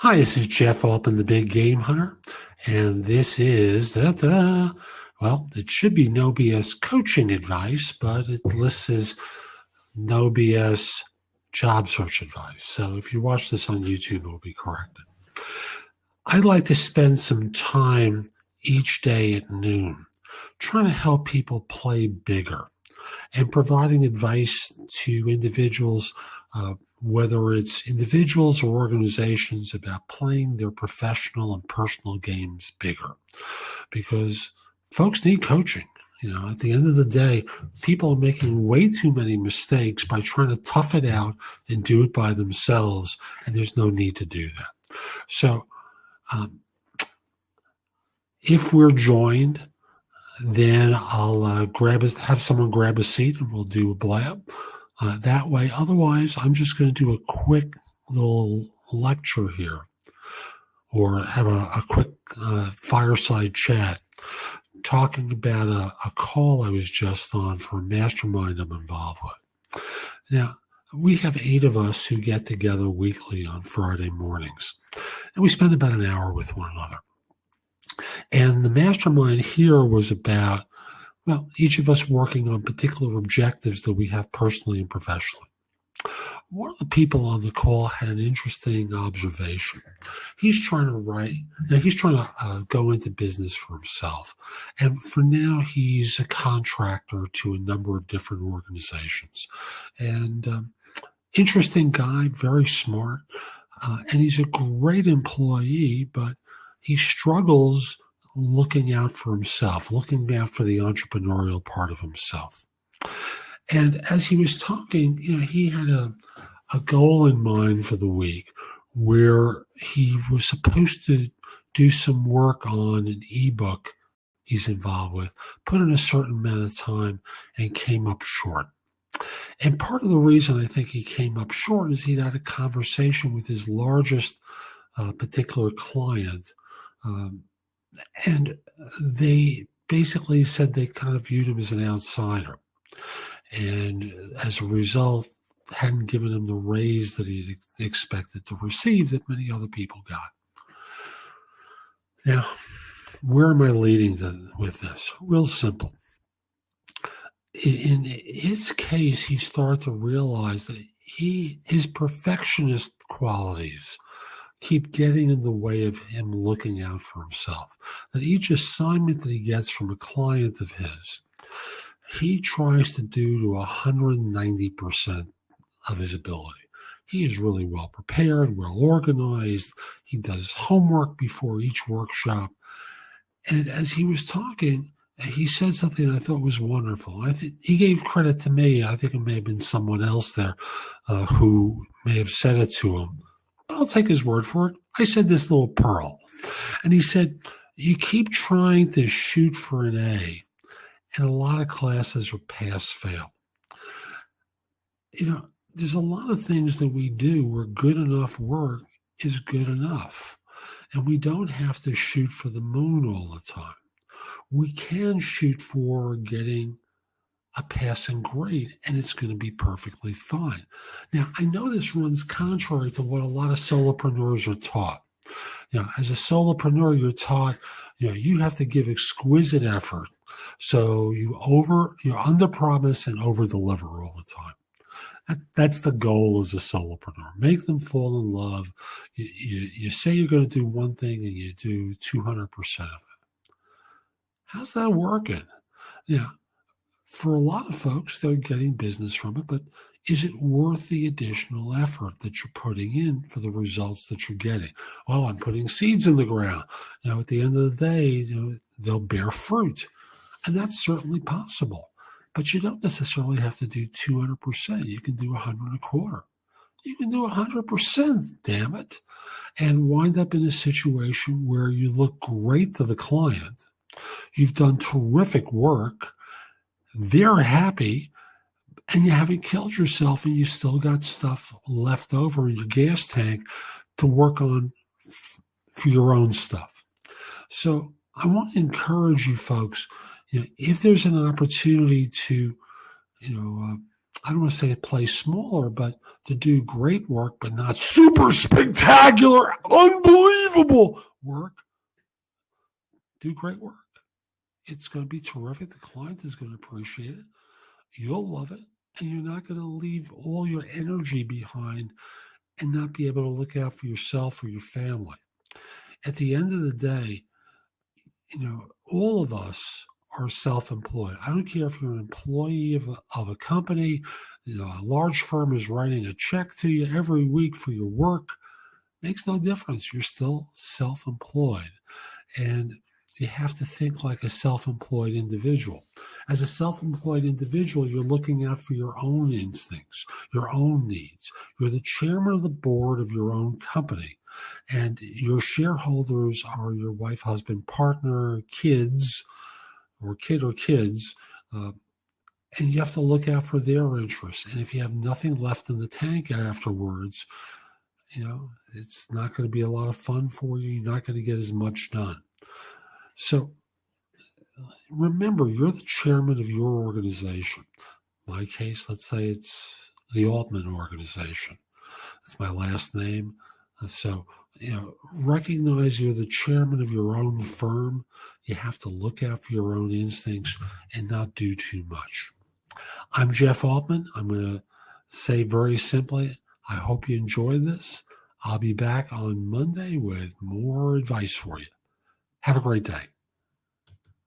Hi, this is Jeff Altman, the Big Game Hunter, and this is well, it should be no BS coaching advice, but it lists as no BS job search advice. So if you watch this on YouTube, it will be corrected. I'd like to spend some time each day at noon trying to help people play bigger and providing advice to individuals, whether it's individuals or organizations, about playing their professional and personal games bigger. Because folks need coaching. At the end of the day, people are making way too many mistakes by trying to tough it out and do it by themselves, and there's no need to do that. So, if we're joined, then I'll have someone grab a seat and we'll do a blab that way. Otherwise, I'm just going to do a quick little lecture here or have a quick fireside chat talking about a call I was just on for a mastermind I'm involved with. Now, we have 8 of us who get together weekly on Friday mornings, and we spend about an hour with one another. And the mastermind here was about, each of us working on particular objectives that we have personally and professionally. One of the people on the call had an interesting observation. He's trying to go into business for himself. And for now, he's a contractor to a number of different organizations. And interesting guy, very smart. And he's a great employee, but he struggles looking out for himself, looking out for the entrepreneurial part of himself. And as he was talking, he had a goal in mind for the week where he was supposed to do some work on an ebook he's involved with, put in a certain amount of time, and came up short. And part of the reason I think he came up short is he'd had a conversation with his largest particular client, and they basically said they kind of viewed him as an outsider. And as a result, hadn't given him the raise that he expected to receive that many other people got. Now, where am I leading with this? Real simple. In his case, he started to realize that his perfectionist qualities keep getting in the way of him looking out for himself. That each assignment that he gets from a client of his, he tries to do to 190% of his ability. He is really well prepared, well organized. He does homework before each workshop. And as he was talking, he said something I thought was wonderful. I think he gave credit to me. I think it may have been someone else there who may have said it to him. I'll take his word for it. I said this little pearl. And he said, you keep trying to shoot for an A, and a lot of classes are pass-fail. There's a lot of things that we do where good enough work is good enough. And we don't have to shoot for the moon all the time. We can shoot for getting a passing grade, and it's going to be perfectly fine. Now, I know this runs contrary to what a lot of solopreneurs are taught. As a solopreneur, you're taught, you have to give exquisite effort. So you're under promise and over deliver all the time. That's the goal as a solopreneur. Make them fall in love. You say you're going to do one thing and you do 200% of it. How's that working? For a lot of folks, they're getting business from it, but is it worth the additional effort that you're putting in for the results that you're getting? Well, I'm putting seeds in the ground. At the end of the day, they'll bear fruit. And that's certainly possible. But you don't necessarily have to do 200%. You can do 125. You can do 100%, damn it, and wind up in a situation where you look great to the client. You've done terrific work. They're happy, and you haven't killed yourself, and you still got stuff left over in your gas tank to work on for your own stuff. So I want to encourage you folks, if there's an opportunity to, I don't want to say play smaller, but to do great work, but not super spectacular, unbelievable work. Do great work. It's going to be terrific. The client is going to appreciate it. You'll love it. And you're not going to leave all your energy behind and not be able to look out for yourself or your family. At the end of the day, all of us are self-employed. I don't care if you're an employee of a company, a large firm is writing a check to you every week for your work. Makes no difference. You're still self-employed. And you have to think like a self-employed individual. As a self-employed individual, you're looking out for your own instincts, your own needs. You're the chairman of the board of your own company, and your shareholders are your wife, husband, partner, kids, or kid or kids, and you have to look out for their interests. And if you have nothing left in the tank afterwards, it's not going to be a lot of fun for you. You're not going to get as much done. So remember, you're the chairman of your organization. In my case, let's say it's the Altman organization. That's my last name. So, recognize you're the chairman of your own firm. You have to look out for your own instincts and not do too much. I'm Jeff Altman. I'm going to say very simply, I hope you enjoyed this. I'll be back on Monday with more advice for you. Have a great day.